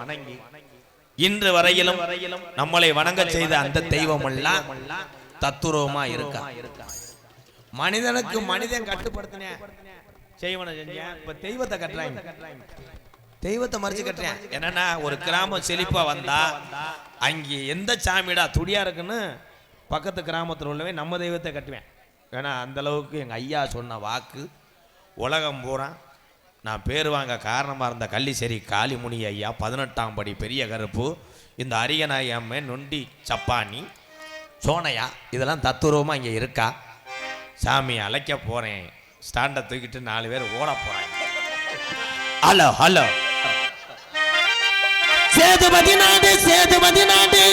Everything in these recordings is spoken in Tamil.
வணங்கி இன்று வரையிலும் நம்மளை வணங்க செய்த அந்த தெய்வம் எல்லாம் தத்துரூபமா இருக்கா. மனிதனுக்கு மனிதன் கட்டுப்படுத்தின செய்வன செஞ்சேன். இப்ப தெய்வத்தை கட்டுறாங்க, தெய்வத்தை மறைச்சு கட்டுறேன். என்னன்னா ஒரு கிராமம் செழிப்பா வந்தா அங்கே எந்த சாமிடா துடியா இருக்குன்னு பக்கத்து கிராமத்தில் உள்ளவே நம்ம தெய்வத்தை கட்டுவேன். ஏன்னா அந்த அளவுக்கு எங்கள் ஐயா சொன்ன வாக்கு உலகம் பூரா நான் பேர் வாங்க காரணமாக இருந்த கள்ளிசேரி காளிமுனி ஐயா, 18ஆம் படி பெரிய கருப்பு, இந்த அரியநாய் அம்மை, நொண்டி சப்பானி, சோனையா, இதெல்லாம் தத்துரூபமாக இங்கே இருக்கா. சாமி அழைக்க போகிறேன், ஸ்டாண்டை தூக்கிட்டு 4 பேர் ஓட போகிறாங்க. ஹலோ ஹலோ சேதுபதி நாடு, சேதுபதி நாடு,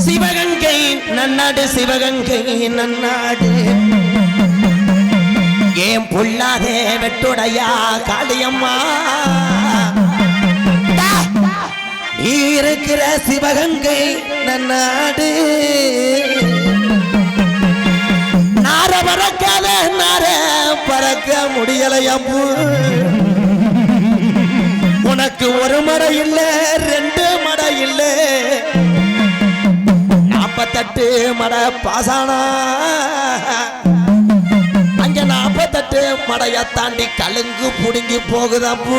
சிவகங்கை நன்னாடு, சிவகங்கை நன்னாடு, ஏன் பொல்லாதே வெட்டுடையா காளியம்மா, நீ இருக்கிற சிவகங்கை நன்னாடு, நார பறக்காத நார பறக்க முடியலையம்பு, உனக்கு ஒரு மடை இல்ல 2 மடை இல்ல 48 மடை பாசானா, அங்க 48 மடையை தாண்டி கலுங்கு புடுங்கி போகுதம்பு,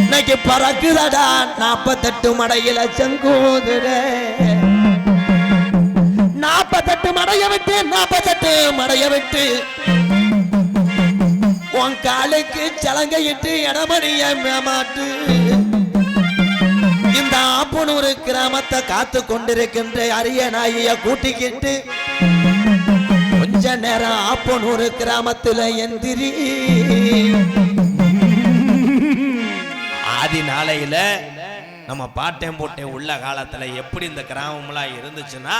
இன்னைக்கு பறக்குதடா 48 மடையில செங்கோதுர, 48 மடைய விட்டு 48 மடைய விட்டு உன் காலுக்கு சலங்கையிட்டு இடமணிய மேமாட்டு, இந்த ஆப்பனூர் கிராமத்தை காத்து கொண்டிருக்கின்ற அரியநாய கூட்டிக்கிட்டு கொஞ்ச நேரம் ஆப்பனூர் கிராமத்தில் எந்திரி. ஆதி நாளையில நம்ம பாட்டேன் போட்டேன் உள்ள காலத்துல எப்படி இந்த கிராமம்லாம் இருந்துச்சுன்னா,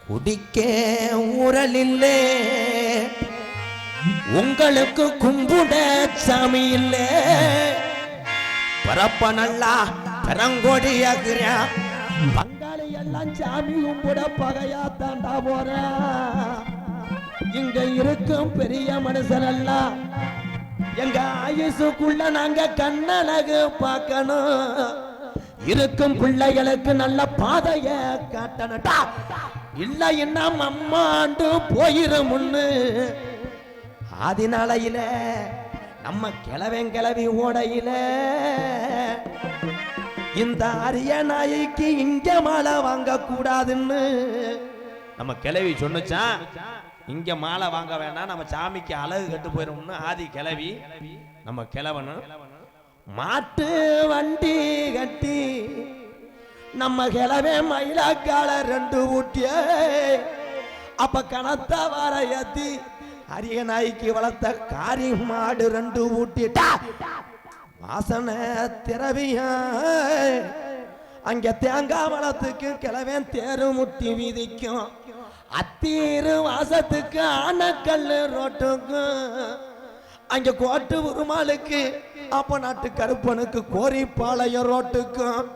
குடிக்க ஊரல் இல்லை, உங்களுக்கு கும்புட சாமி இல்லை, பரப்ப நல்லா பெரங்கோடியாக்குற பங்காளி எல்லாம் சாமி கும்பிட பகையா தாண்டா போற, இங்க இருக்கும் பெரிய மனுஷன் எல்லாம் எங்க ஆயுசுக்குள்ள நாங்க கண்ணழகு பார்க்கணும், இருக்கும் பிள்ளைகளுக்கு நல்ல பாதைய காட்டணட்டா, இல்ல என்ன அம்மாண்டு போயிரும் முன்னு. ஆதி நாளையில நம்ம கிளவி ஓடையில இந்த அரியநாய்க்கு இங்க மாலை வாங்க கூடாதுன்னு நம்ம கிளவி சொன்னுச்சா, இங்க மாலை வாங்க வேணாம், நம்ம சாமிக்கு அழகு கட்டு போயிடும்னு ஆதி கிளவி நம்ம கிளவனு மாட்டு வண்டி கட்டி நம்ம கிளவே மயிலாக்கால 2 ஊட்டிய அப்ப கணத்த வர ஏத்தி அரியநாய்க்கு வளர்த்த காரி மாடு 2 ஊட்டிட்டா வாசனை திரவியா, அங்க தேங்காய் மரத்துக்கு கிளவேன் தேரு முட்டி வீதிக்கும், அத்தீரு வாசத்துக்கு ஆனக்கல்லு ரோட்டுக்கும், அங்க கோட்டு உருமாளுக்கு அப்ப நாட்டு கருப்பனுக்கு கோரிப்பாளையம் ரோட்டுக்கும்,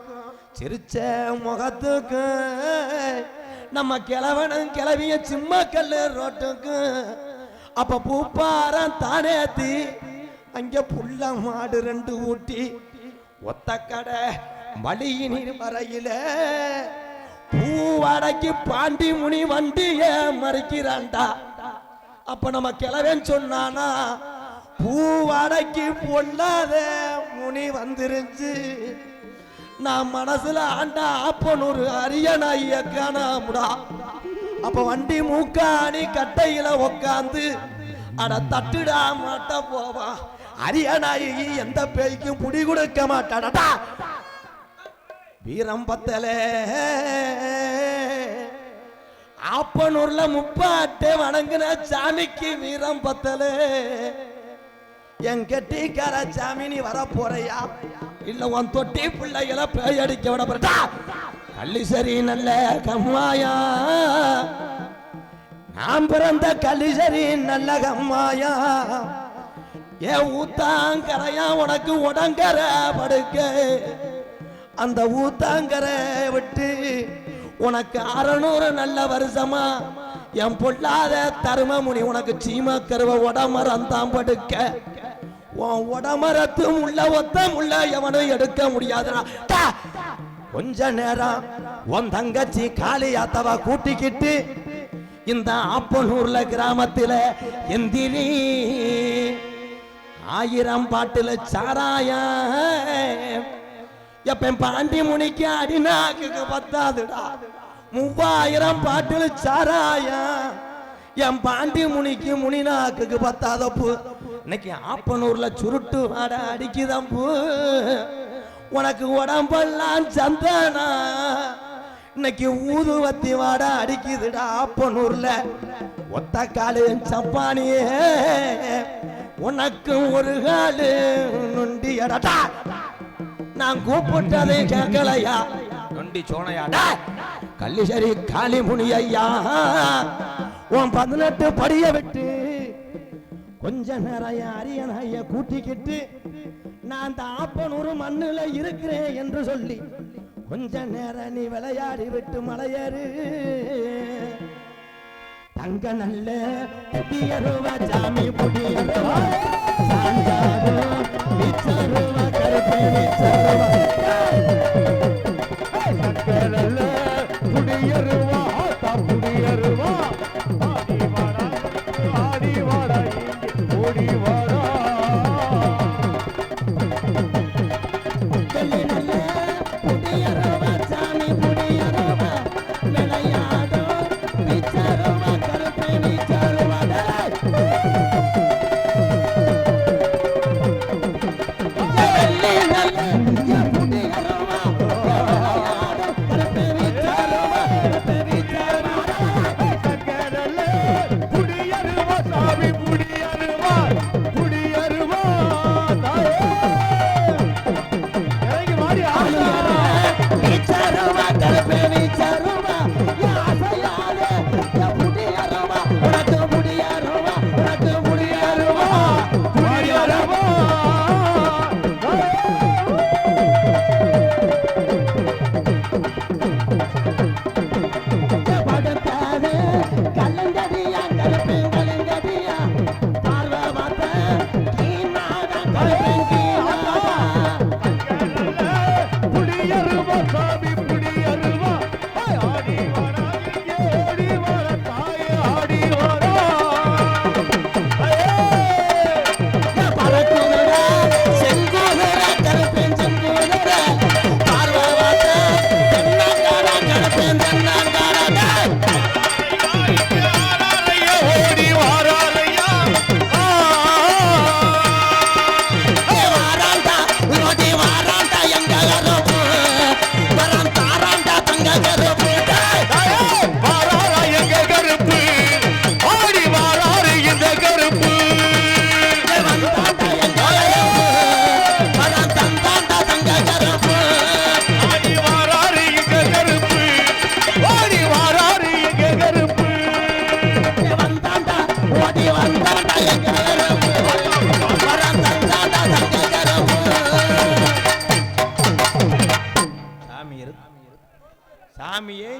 சிரிச்ச முகத்துக்கும் நம்ம கிழவனும் கிளவிய சிம்மக்கல்லு ரோட்டுக்கும், அப்ப பூப்பாரம் தானேத்தி அங்க புள்ள மாடு 2 ஊட்டி, ஒத்த கடை மடியினீர் வரையில பூவாடைக்கு பாண்டி முனி வண்டிய மறிக்கிறான்டா. அப்ப நம்ம கிளவன் சொன்னானா, பூவாடைக்கு பொல்லாத முனி வந்துருச்சு, நான் மனசுல ஆண்டா ஆப்பனூர் அரியநாய காணாமுடா. அப்ப வண்டி மூக்காணி கட்டையில உக்காந்து அட தட்டுடா மாட்ட போவா, அரியநாயகி எந்த பேய்க்கும் புடி கொடுக்க மாட்டாடா. வீரம் பத்தலே ஆப்பனூர்ல முப்பாட்டே வணங்குன சாமிக்கு வீரம் பத்தலே, என் கெட்டிக்கார சாமி நீ வர போறையா, இல்ல உன் தொட்டி பிள்ளைகளை பேய் அடிக்க விட போறா. கள்ளிசரி நல்ல கம்மாயா, நான் பிறந்த கள்ளிசரி நல்ல கம்மாயா, ஏ ஊத்தாங்கரையா உனக்கு உடங்கர படுக்க, அந்த ஊத்தாங்கர விட்டு உனக்கு 600 நல்ல வருஷமா என் பொல்லாத தருமமுனி உனக்கு சீம கருவ உடமரம் தான் படுக்க, உடமரத்து உள்ள ஒத்தம் உள்ள எவனும் எடுக்க முடியாதுடா. கொஞ்ச நேரம் உன் தங்கச்சி காளியாத்தவா கூட்டிக்கிட்டு இந்த ஆப்பனூர்ல கிராமத்துல எந்திரி 1000 பாட்டுல சாராயா எப்ப பாண்டி முனிக்கு அடிநாக்கு பத்தாதுடா. 3000 பாட்டுல சாராயா என் பாண்டி முனிக்கு முனிநாக்கு பத்தாதப்பு. இன்னைக்கு ஆப்பனூர்ல சுருட்டு வாட அடிக்குதம்பு. உனக்கு உடம்பெல்லாம் சந்தானா இன்னைக்கு ஊதுவத்தி வாட அடிக்குதுடா. ஆப்பனூர்ல ஒத்த காலு சப்பானியே உனக்கு ஒரு காலு நொண்டி எடா. நான் கூப்பிட்டதே கேட்கலையா நொண்டி சோனையாடா. கள்ளிசரி காளி முனியா உன் 18 படிய விட்டு கொஞ்ச நேரம் அரியணைய கூட்டிக்கிட்டு நான் அந்த ஆப்பனூர் மண்ணுல இருக்கிறேன் என்று சொல்லி கொஞ்ச நேரம் நீ விளையாடி விட்டு மலையேறு. தங்க நல்ல புடியருவா சாமி புடியருவா சாந்தாரு விச்சருவா கருப்பே விச்சருவா தங்க நல்ல புடியருவா ஆத்தா புடியருவா ஆடி வாடா ஓடி வாடா. கல்லி நல்ல புடியருவா சாமி புடியருவா விளையாடோ விச்சருவா கருப்பே விச்சருவா கல்லி நல்ல புடியருவா விளையாடோ கருப்பே விச்சருவா கருப்பே விச்சருவா கங்கடல்ல புடியருவா சாமி புடியருவா புடியருவா தாயே இறங்கி வாடி ஆளுங்க விச்சருவா கருப்பே விச்சருவா யாசையாலே புடியருவா உனக்கு புடியருவா உனக்கு புடியருவா புடியருவா படுத்தாதே கலங்கடியா கருப்பே கலங்கடியா பார்வை பார்த்த கீனாதா கருப்பே கீனாதா புடியருவா சாமி புடியருவா ஆடி வாடா ஓடி வாடா தாயே ஆடி வாடா பறக்குதடா செங்கோலடா கருப்பே செங்கோலடா பார்வை பார்த்த தென்னாங்காடா கருப்பே தென்னாங்காடா ஓடி வாராரையா வாராண்டா ஓடி வாராண்டா எங்க கருப்பு வரம் தாராண்டா தங்க கருப்பு வாராரா எங்க கருப்பு ஓடி வாராரு இந்த கருப்பு வந்தாண்டா எங்க கருப்பு வரம் தந்தாண்டா தங்க கருப்பு ஓடி வாராரு எங்க கருப்பு ஓடி வாராரு எங்க கருப்பு வந்தாண்டா ஓடி வந்தாண்டா எங்க கருப்பு வரம் தந்தாண்டா தங்க கருப்பு. சாமியை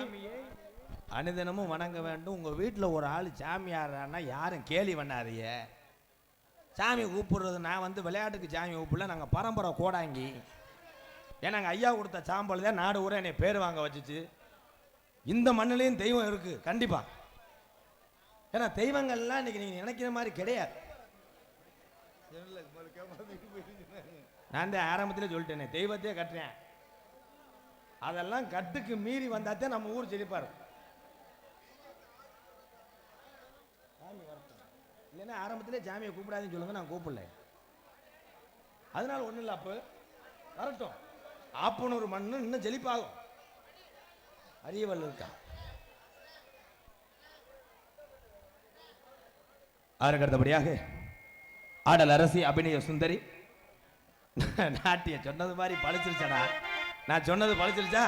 அனுதினமும் வணங்க வேண்டும். உங்க வீட்டில் ஒரு ஆள் சாமியாரான்னா யாரும் கேலி பண்ணாதீங்க. சாமி கூப்பிடுறது நான் வந்து விளையாட்டுக்கு சாமி கூப்பிடல, நாங்கள் பரம்பரை கோடாங்கி. ஏன்னா எங்கள் ஐயா கொடுத்த சாம்பல் தான் நாடு ஊரே என்னை பேர் வாங்க வச்சுச்சு. இந்த மண்ணிலையும் தெய்வம் இருக்கு கண்டிப்பா. ஏன்னா தெய்வங்கள்லாம் இன்னைக்கு நீங்க நினைக்கிற மாதிரி கிடையாது. நான் தான் ஆரம்பத்தில் சொல்லிட்டேனே தெய்வத்தையே கட்டுறேன். அதெல்லாம் கட்டுக்கு மீறி வந்தாத்தே நம்ம ஊர் செழிப்பாரு. இல்லைன்னா ஆரம்பத்திலே ஜாமியை கூப்பிடாதுன்னு சொல்லுங்க, நான் கூப்பிடல. அதனால ஒன்றும் இல்லை, அப்போ வரட்டும். ஆப்பனூர் மண்ணு இன்னும் செழிப்பாகும். அரியவல் இருக்கா அதற்கு அடுத்தபடியாக ஆடல் அரசி அபிநய சுந்தரி நாட்டிய சொன்னது மாதிரி பழிச்சிருச்சடா. நான் சொன்னது பழிச்சிருச்சா?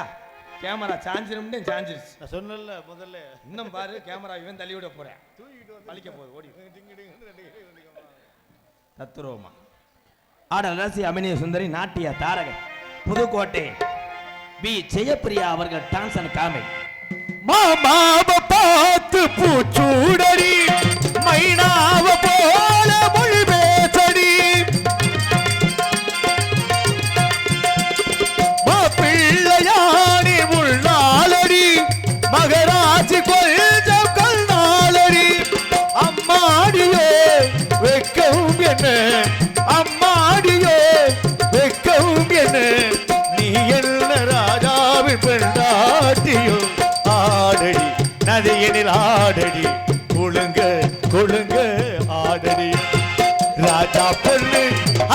கேமரா சாஞ்சிரும்னு சாஞ்சிருச்சு. நான் சொன்னல முதல்ல. இன்னும் பாரு கேமரா இவன் தள்ளி விட போறேன், பழிக்க போகுது ஓடி. தத்துரோமா ஆடல் அரசி அபிநய சுந்தரி நாட்டிய தாரகை புதுக்கோட்டை பி ஜெயப்பிரியா அவர்கள் டான்ஸ் அண்ட் காமெடி. மாமாவ பார்த்து பூச்சூடடி மைனாவ போல மொழி பேசடி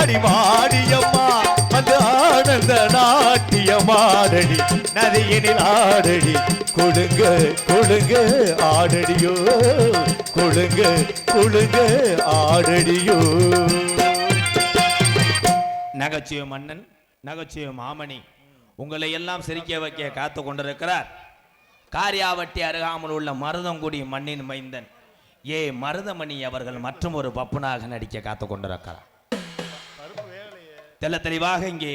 அடி வாடியம்மா அந்த ஆனந்த நாட்டியமாடடி நதியினில் ஆடடி கொடுங்க கொடுங்க ஆடடியோ கொடுங்க கொடுங்க ஆடடியோ. நகைச்சுவை மன்னன் நகைச்சுவை மாமணி உங்களை எல்லாம் சிரிக்க வைக்க காத்து கொண்டிருக்கிறார். காரியாவட்டி அருகாமல் உள்ள மருதங்குடி மண்ணின் மைந்தன் ஏ மருதமணி அவர்கள் மற்றும் ஒரு பப்புனாக நடிக்க காத்து கொண்டிருக்கிறார். தெல்ல தெளிவாக இங்கே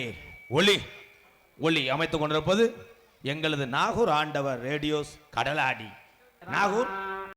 ஒளி அமைத்துக் கொண்டிருப்பது எங்களது நாகூர் ஆண்டவர் ரேடியோஸ் கடலாடி. நாகூர்